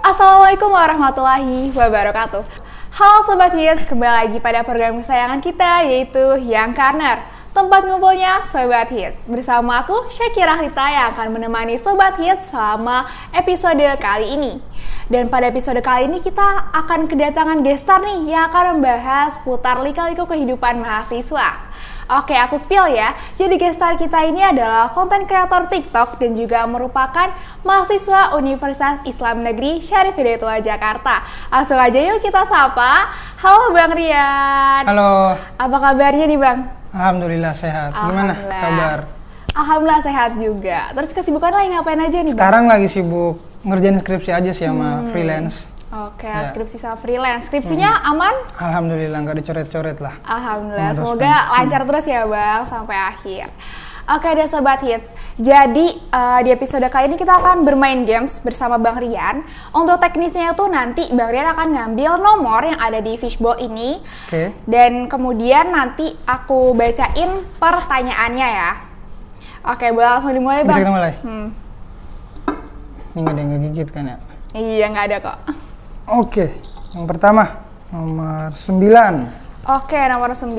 Assalamualaikum warahmatullahi wabarakatuh. Halo Sobat Hits, kembali lagi pada program kesayangan kita yaitu Young Corner, tempat ngumpulnya Sobat Hits. Bersama aku Syakira Rita yang akan menemani Sobat Hits selama episode kali ini. Dan pada episode kali ini kita akan kedatangan gestar nih yang akan membahas putar lika-liku kehidupan mahasiswa. Oke, aku spill ya. Jadi gestar kita ini adalah konten kreator TikTok dan juga merupakan mahasiswa Universitas Islam Negeri Syarif Hidayatullah Jakarta. Langsung aja yuk kita sapa. Halo Bang Rian. Halo. Apa kabarnya nih Bang? Alhamdulillah sehat. Gimana kabar? Alhamdulillah sehat juga. Terus kesibukan lagi ngapain aja nih Bang? Sekarang lagi sibuk ngerjain skripsi aja sih sama freelance. Oke, ya. Skripsi sama freelance. Skripsinya aman? Alhamdulillah, nggak dicoret-coret lah. Alhamdulillah, semoga lancar terus ya Bang sampai akhir. Oke deh Sobat Hits, jadi di episode kali ini kita akan bermain games bersama Bang Rian. Untuk teknisnya itu nanti Bang Rian akan ngambil nomor yang ada di fishbowl ini. Oke. Dan kemudian nanti aku bacain pertanyaannya ya. Oke, boleh langsung dimulai Bang? Bisa kita mulai? Ini nggak ada yang ngegigit kan ya? Iya, nggak ada kok. Oke, yang pertama nomor 9. Oke, nomor 9.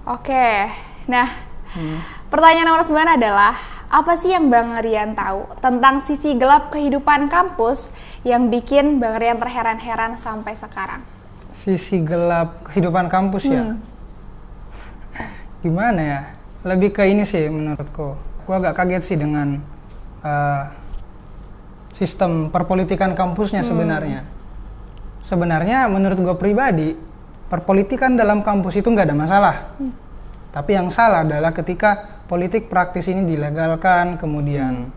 Oke, nah pertanyaan nomor 9 adalah apa sih yang Bang Rian tahu tentang sisi gelap kehidupan kampus yang bikin Bang Rian terheran-heran sampai sekarang? Sisi gelap kehidupan kampus ya? Gimana ya? Lebih ke ini sih menurutku. Gua agak kaget sih dengan sistem perpolitikan kampusnya sebenarnya. Sebenarnya menurut gue pribadi, perpolitikan dalam kampus itu nggak ada masalah. Tapi yang salah adalah ketika politik praktis ini dilegalkan, kemudian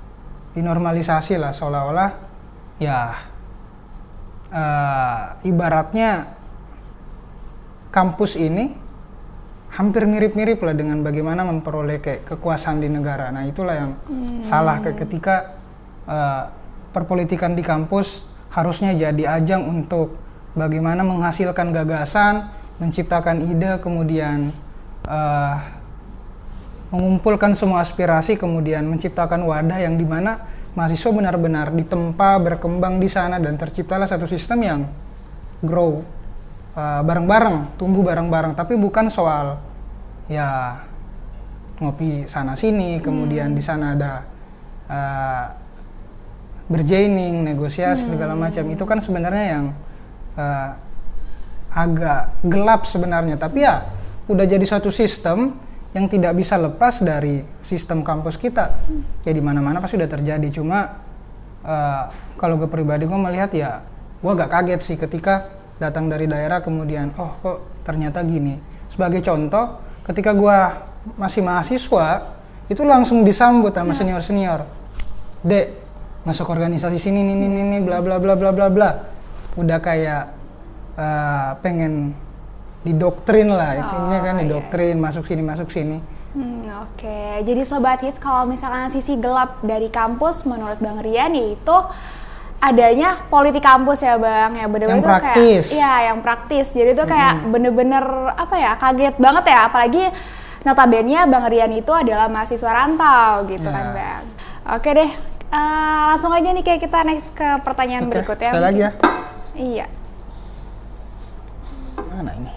dinormalisasi lah seolah-olah ya ibaratnya kampus ini hampir mirip-mirip lah dengan bagaimana memperoleh kekuasaan di negara. Nah itulah yang salah ketika perpolitikan di kampus harusnya jadi ajang untuk bagaimana menghasilkan gagasan, menciptakan ide, kemudian mengumpulkan semua aspirasi, kemudian menciptakan wadah yang dimana mahasiswa benar-benar ditempa, berkembang di sana, dan terciptalah satu sistem yang grow bareng-bareng, tumbuh bareng-bareng, tapi bukan soal ya ngopi sana sini, kemudian di sana ada berjaining, negosiasi segala macam. Itu kan sebenarnya yang agak gelap sebenarnya, tapi ya udah jadi suatu sistem yang tidak bisa lepas dari sistem kampus kita. Ya di mana-mana pasti udah terjadi. Cuma kalau gue pribadi gue melihat ya gue agak kaget sih ketika datang dari daerah kemudian oh kok ternyata gini. Sebagai contoh, ketika gue masih mahasiswa itu langsung disambut sama senior-senior. Dek, masuk organisasi sini ini bla bla bla bla bla bla. Udah kayak pengen didoktrin lah, intinya kan didoktrin, masuk sini. Oke. Jadi Sobat Hits, kalau misalkan sisi gelap dari kampus menurut Bang Rian yaitu adanya politik kampus ya Bang, ya bener-bener yang praktis. Kayak, iya yang praktis. Jadi itu kayak bener-bener apa ya, kaget banget ya, apalagi notabene Bang Rian itu adalah mahasiswa rantau gitu kan Bang. Oke deh. Langsung aja nih kayak kita next ke pertanyaan berikutnya. Sekali lagi ya. Iya. Mana ini?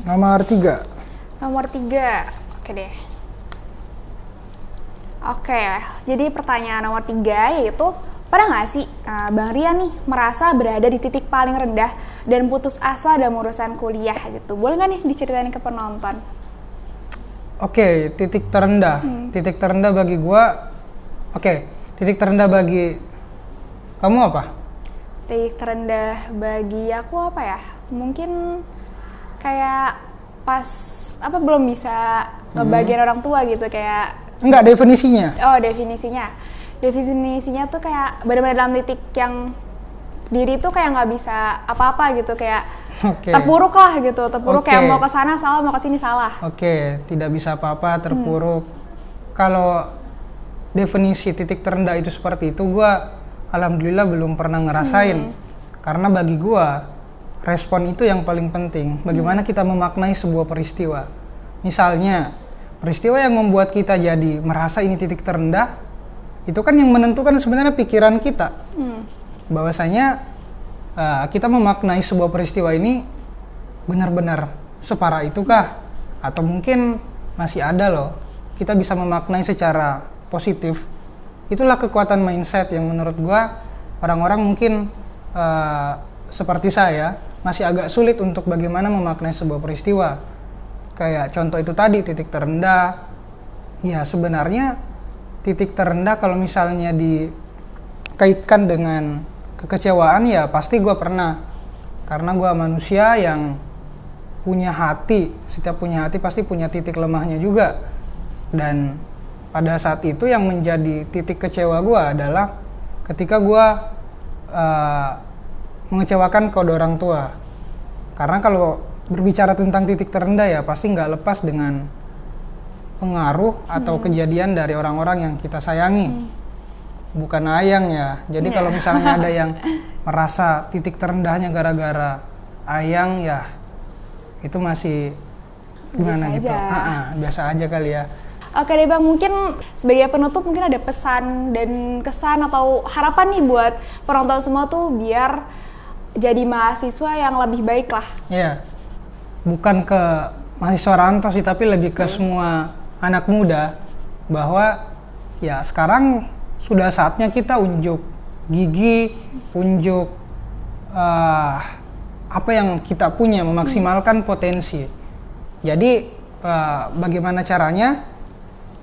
Nomor 3. Nomor 3. Oke deh. Oke, jadi pertanyaan nomor 3 yaitu pernah nggak sih Bang Rian nih merasa berada di titik paling rendah dan putus asa dalam urusan kuliah gitu? Boleh nggak nih diceritain ke penonton? Oke, titik terendah. Titik terendah bagi gua. Oke, titik terendah bagi kamu apa? Titik terendah bagi aku apa ya? Mungkin kayak pas belum bisa ngebagian orang tua gitu kayak. Enggak, definisinya. Oh, definisinya. Definisinya tuh kayak benar-benar dalam titik yang diri tuh kayak nggak bisa apa-apa gitu, kayak terpuruk lah gitu, kayak mau ke sana salah, mau ke sini salah. Oke, tidak bisa apa-apa, terpuruk. Kalau definisi titik terendah itu seperti itu, gua alhamdulillah belum pernah ngerasain. Karena bagi gua respon itu yang paling penting. Bagaimana kita memaknai sebuah peristiwa. Misalnya peristiwa yang membuat kita jadi merasa ini titik terendah, itu kan yang menentukan sebenarnya pikiran kita. Bahwasanya kita memaknai sebuah peristiwa ini benar-benar separah itukah? Atau mungkin masih ada loh, kita bisa memaknai secara positif. Itulah kekuatan mindset yang menurut gua orang-orang mungkin seperti saya masih agak sulit untuk bagaimana memaknai sebuah peristiwa. Kayak contoh itu tadi, titik terendah. Ya sebenarnya titik terendah kalau misalnya dikaitkan dengan kekecewaan ya pasti gua pernah. Karena gua manusia yang punya hati, setiap punya hati pasti punya titik lemahnya juga. Dan pada saat itu yang menjadi titik kecewa gue adalah ketika gue mengecewakan kedua orang tua. Karena kalau berbicara tentang titik terendah ya pasti nggak lepas dengan pengaruh atau kejadian dari orang-orang yang kita sayangi. Bukan ayang ya. Jadi kalau misalnya ada yang merasa titik terendahnya gara-gara ayang ya itu masih gimana biasa gitu. Biasa aja kali ya. Oke deh Bang, mungkin sebagai penutup mungkin ada pesan dan kesan atau harapan nih buat penonton semua tuh biar jadi mahasiswa yang lebih baik lah. Iya, bukan ke mahasiswa rantau sih, tapi lebih ke semua anak muda bahwa ya sekarang sudah saatnya kita unjuk gigi, unjuk apa yang kita punya, memaksimalkan potensi. Jadi bagaimana caranya?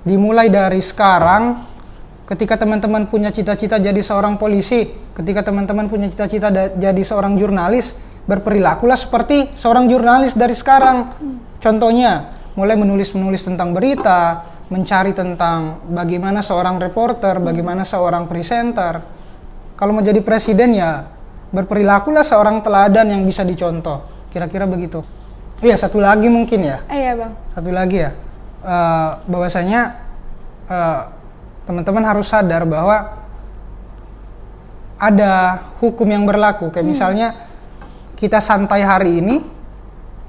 Dimulai dari sekarang, ketika teman-teman punya cita-cita jadi seorang polisi, ketika teman-teman punya cita-cita jadi seorang jurnalis, berperilakulah seperti seorang jurnalis dari sekarang. Contohnya, mulai menulis-menulis tentang berita, mencari tentang bagaimana seorang reporter, bagaimana seorang presenter. Kalau mau jadi presiden ya, berperilakulah seorang teladan yang bisa dicontoh. Kira-kira begitu. Iya, satu lagi mungkin ya. Iya Bang. Satu lagi ya. Bahwasanya teman-teman harus sadar bahwa ada hukum yang berlaku. Kayak misalnya kita santai hari ini,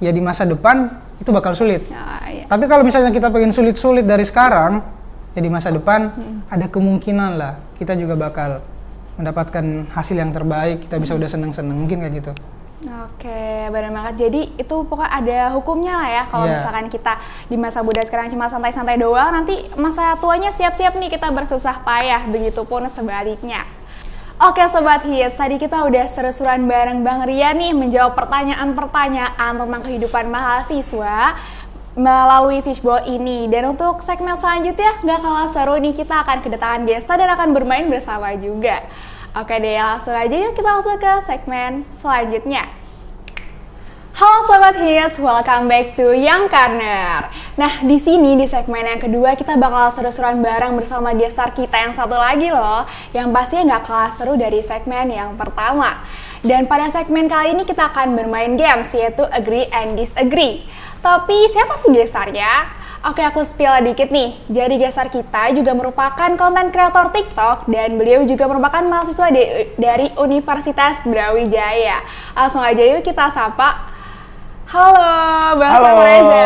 ya di masa depan itu bakal sulit. Iya. Tapi kalau misalnya kita pengen sulit-sulit dari sekarang, ya di masa depan ada kemungkinan lah kita juga bakal mendapatkan hasil yang terbaik. Kita bisa udah seneng-seneng, mungkin kayak gitu. Oke, benar banget. Jadi itu pokoknya ada hukumnya lah ya. Kalau misalkan kita di masa muda sekarang cuma santai-santai doang, nanti masa tuanya siap-siap nih kita bersusah payah. Begitupun sebaliknya. Oke Sobat Hits, tadi kita udah seru-seruan bareng Bang Rian nih menjawab pertanyaan-pertanyaan tentang kehidupan mahasiswa melalui Fishbowl ini. Dan untuk segmen selanjutnya nggak kalah seru nih, kita akan kedatangan Gesta dan akan bermain bersama juga. Oke deh, langsung aja yuk kita langsung ke segmen selanjutnya. Halo Sobat Hits, welcome back to Young Corner. Nah, di sini di segmen yang kedua kita bakal seru-seruan bareng bersama gestar kita yang satu lagi loh, yang pastinya nggak kalah seru dari segmen yang pertama. Dan pada segmen kali ini kita akan bermain games, yaitu Agree and Disagree. Tapi siapa sih gestarnya? Oke, aku spill dikit nih. Jadi gestar kita juga merupakan konten kreator TikTok dan beliau juga merupakan mahasiswa dari Universitas Brawijaya. Langsung aja yuk kita sapa. Halo, Bang Reza.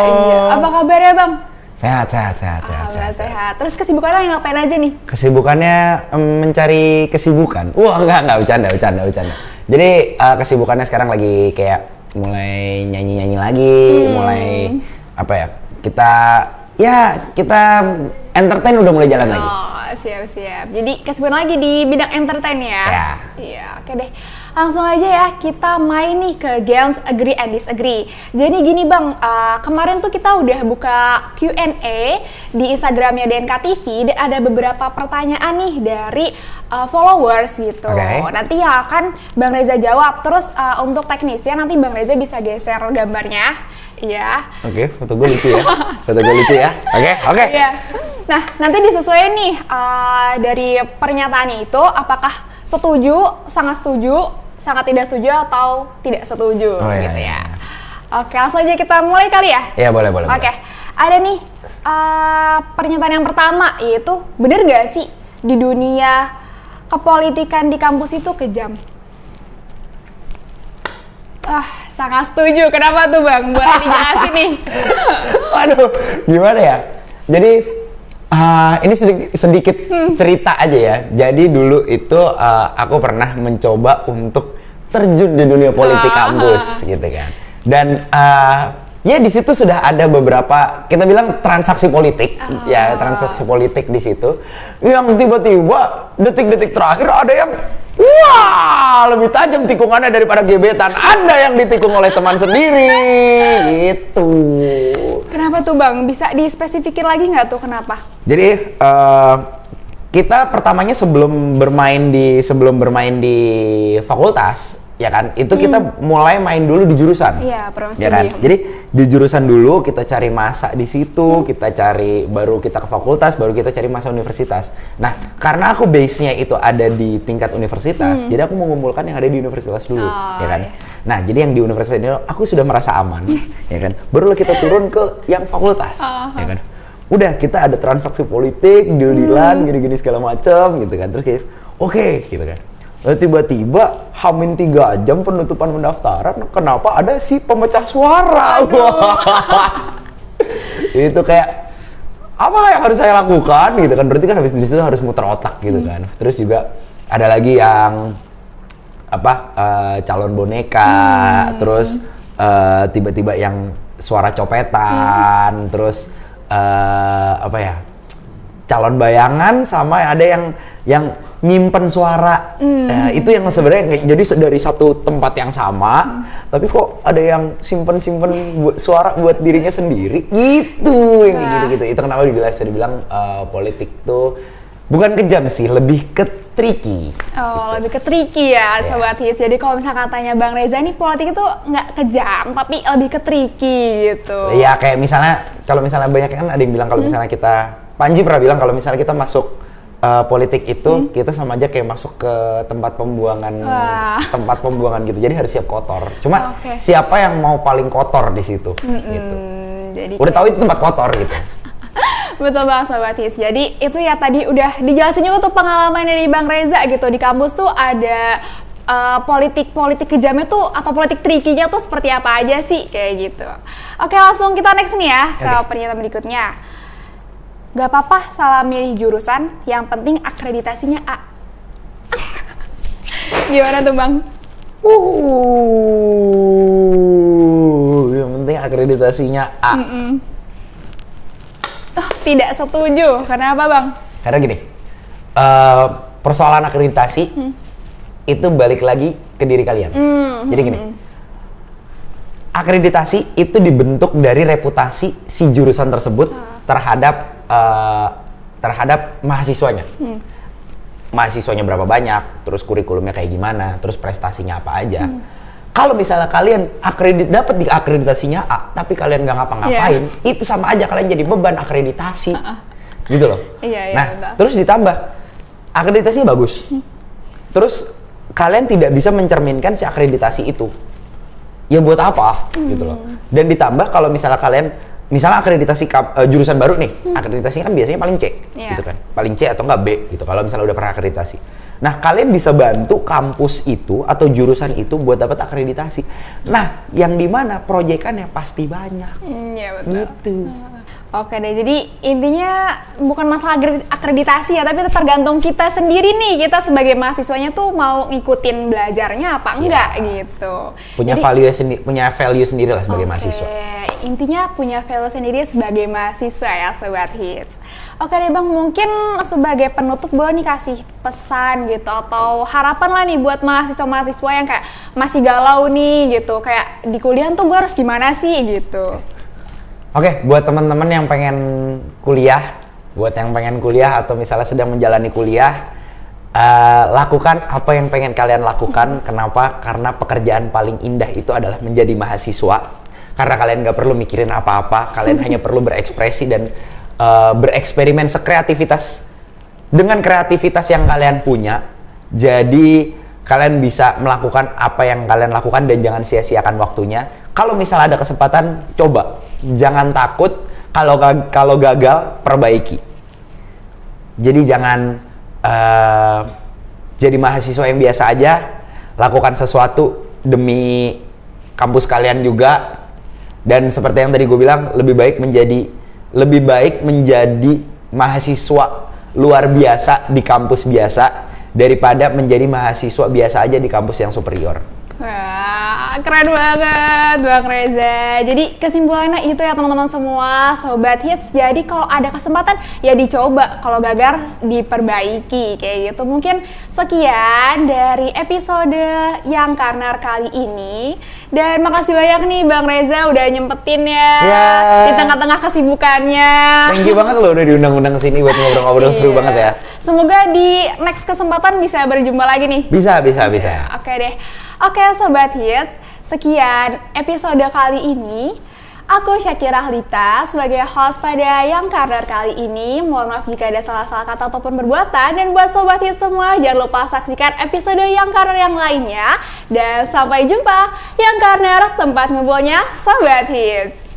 Iya, apa kabarnya Bang? Sehat. Sehat. Terus kesibukannya ngapain aja nih? Kesibukannya mencari kesibukan. Wah, enggak, bercanda. Jadi kesibukannya sekarang lagi kayak mulai nyanyi lagi, mulai apa ya? Kita entertain udah mulai jalan lagi. Oh, siap. Jadi kesibukan lagi di bidang entertain ya? Iya, oke deh. Langsung aja ya, kita main nih ke games Agree and Disagree. Jadi gini Bang, kemarin tuh kita udah buka Q&A di Instagramnya DNK TV dan ada beberapa pertanyaan nih dari followers gitu. Nanti ya akan Bang Reza jawab. Terus untuk teknisnya nanti Bang Reza bisa geser gambarnya. Iya. Oke, foto gue lucu ya. Oke. Iya. Nah, nanti disesuaikan nih dari pernyataannya itu apakah setuju, sangat setuju, sangat tidak setuju atau tidak setuju gitu ya. Oke, langsung aja kita mulai kali ya? Iya, boleh. Oke, ada nih pernyataan yang pertama, yaitu bener gak sih di dunia kepolitikan di kampus itu kejam? Sangat setuju. Kenapa tuh Bang? Boleh dijelasin nih. Waduh, gimana ya? Jadi ini sedikit cerita aja ya. Jadi dulu itu aku pernah mencoba untuk terjun di dunia politik kampus gitu kan. Dan ya di situ sudah ada beberapa kita bilang transaksi politik, ya transaksi politik di situ. Yang tiba-tiba detik-detik terakhir ada yang wah, lebih tajam tikungannya daripada gebetan Anda yang ditikung oleh teman sendiri. Gitu. Kenapa tuh Bang? Bisa dispesifikin lagi nggak tuh kenapa? Jadi kita pertamanya sebelum bermain di fakultas, ya kan? Itu kita mulai main dulu di jurusan. Iya, promosi. Ya kan? Jadi di jurusan dulu kita cari masa di situ, kita cari baru kita ke fakultas, baru kita cari masa universitas. Nah, karena aku base-nya itu ada di tingkat universitas, jadi aku mengumpulkan yang ada di universitas dulu, ya kan? Iya. Nah, jadi yang di universitas ini aku sudah merasa aman, ya kan? Barulah kita turun ke yang fakultas, ya kan? Udah kita ada transaksi politik, deal-dealan, gini-gini segala macam, gitu kan? Terus kayak, oke, gitu kan? Lalu tiba-tiba hamin 3 jam penutupan pendaftaran, kenapa ada si pemecah suara? Itu kayak apa yang harus saya lakukan gitu kan? Berarti kan habis dari situ harus muter otak gitu kan. Terus juga ada lagi yang calon boneka, terus tiba-tiba yang suara copetan, terus calon bayangan, sama ada yang nyimpen suara. Itu yang sebenarnya jadi dari satu tempat yang sama, tapi kok ada yang simpen suara buat dirinya sendiri gitu, yang kayak gitu-gitu. Itu kenapa dibilang politik tuh bukan kejam sih, lebih ke tricky. Oh, lebih ke tricky ya, Sobat Hits. Jadi kalau misalnya katanya Bang Reza nih, politik itu nggak kejam, tapi lebih ke tricky gitu. Iya, kayak misalnya, kalau misalnya banyak kan ada yang bilang kalau misalnya Panji pernah bilang kalau misalnya kita masuk politik itu, kita sama aja kayak masuk ke tempat pembuangan gitu. Jadi harus siap kotor. Cuma siapa yang mau paling kotor di situ gitu. Jadi udah tahu itu tempat kotor gitu. Betul banget Sobat Hits. Jadi itu ya tadi udah dijelasin juga tuh pengalaman dari Bang Reza gitu. Di kampus tuh ada politik kejamnya tuh atau politik trikinya tuh seperti apa aja sih kayak gitu. Oke, langsung kita next nih ya ke pernyataan berikutnya. Gak apa-apa salah milih jurusan, yang penting akreditasinya A. Gimana tuh Bang? Yang penting akreditasinya A. Tidak setuju. Kenapa Bang? Karena gini, persoalan akreditasi itu balik lagi ke diri kalian. Jadi gini, akreditasi itu dibentuk dari reputasi si jurusan tersebut terhadap mahasiswanya. Mahasiswanya berapa banyak, terus kurikulumnya kayak gimana, terus prestasinya apa aja. Kalau misalnya kalian dapat di akreditasinya A, tapi kalian nggak ngapa-ngapain, itu sama aja kalian jadi beban akreditasi, gitu loh. Nah, betul. Terus ditambah akreditasinya bagus, terus kalian tidak bisa mencerminkan si akreditasi itu, ya buat apa, gitu loh. Dan ditambah kalau misalnya kalian, misalnya akreditasi jurusan baru nih, akreditasinya kan biasanya paling C, gitu kan, paling C atau nggak B, gitu. Kalau misalnya udah pernah akreditasi. Nah, kalian bisa bantu kampus itu atau jurusan itu buat dapat akreditasi. Nah, yang dimana proyekannya pasti banyak. Iya betul. Gitu. Oke deh, jadi intinya bukan masalah akreditasi ya, tapi tergantung kita sendiri nih, kita sebagai mahasiswanya tuh mau ngikutin belajarnya apa enggak gitu. Punya value sendiri lah sebagai mahasiswa. Intinya punya value sendiri sebagai mahasiswa ya Sobat Hits. Oke deh Bang, mungkin sebagai penutup boleh nih kasih pesan gitu atau harapan lah nih buat mahasiswa-mahasiswa yang kayak masih galau nih gitu, kayak di kuliah tuh gue harus gimana sih gitu. Oke, buat teman-teman yang pengen kuliah, atau misalnya sedang menjalani kuliah, lakukan apa yang pengen kalian lakukan. Kenapa? Karena pekerjaan paling indah itu adalah menjadi mahasiswa. Karena kalian nggak perlu mikirin apa-apa, kalian hanya perlu berekspresi dan bereksperimen dengan kreativitas yang kalian punya. Jadi kalian bisa melakukan apa yang kalian lakukan dan jangan sia-siakan waktunya. Kalau misalnya ada kesempatan, coba. Jangan takut, kalau gagal, perbaiki. Jadi jangan jadi mahasiswa yang biasa aja, lakukan sesuatu demi kampus kalian juga, Dan seperti yang tadi gue bilang, lebih baik menjadi mahasiswa luar biasa di kampus biasa daripada menjadi mahasiswa biasa aja di kampus yang superior. Wah, keren banget Bang Reza. Jadi kesimpulannya itu ya teman-teman semua, Sobat Hits. Jadi kalau ada kesempatan ya dicoba, kalau gagal diperbaiki kayak gitu. Mungkin sekian dari episode Yang Karner kali ini. Dan makasih banyak nih Bang Reza udah nyempetin ya di tengah-tengah kesibukannya. Thank you banget loh udah diundang-undang sini buat ngobrol-ngobrol seru banget ya. Semoga di next kesempatan bisa berjumpa lagi nih. Bisa. Oke deh. Oke Sobat Hits, sekian episode kali ini. Aku Syakira Hlita sebagai host pada Yang Karner kali ini. Mohon maaf jika ada salah-salah kata ataupun perbuatan. Dan buat Sobat Hits semua, jangan lupa saksikan episode Yang Karner yang lainnya. Dan sampai jumpa. Yang Karner, tempat ngumpulnya Sobat Hits.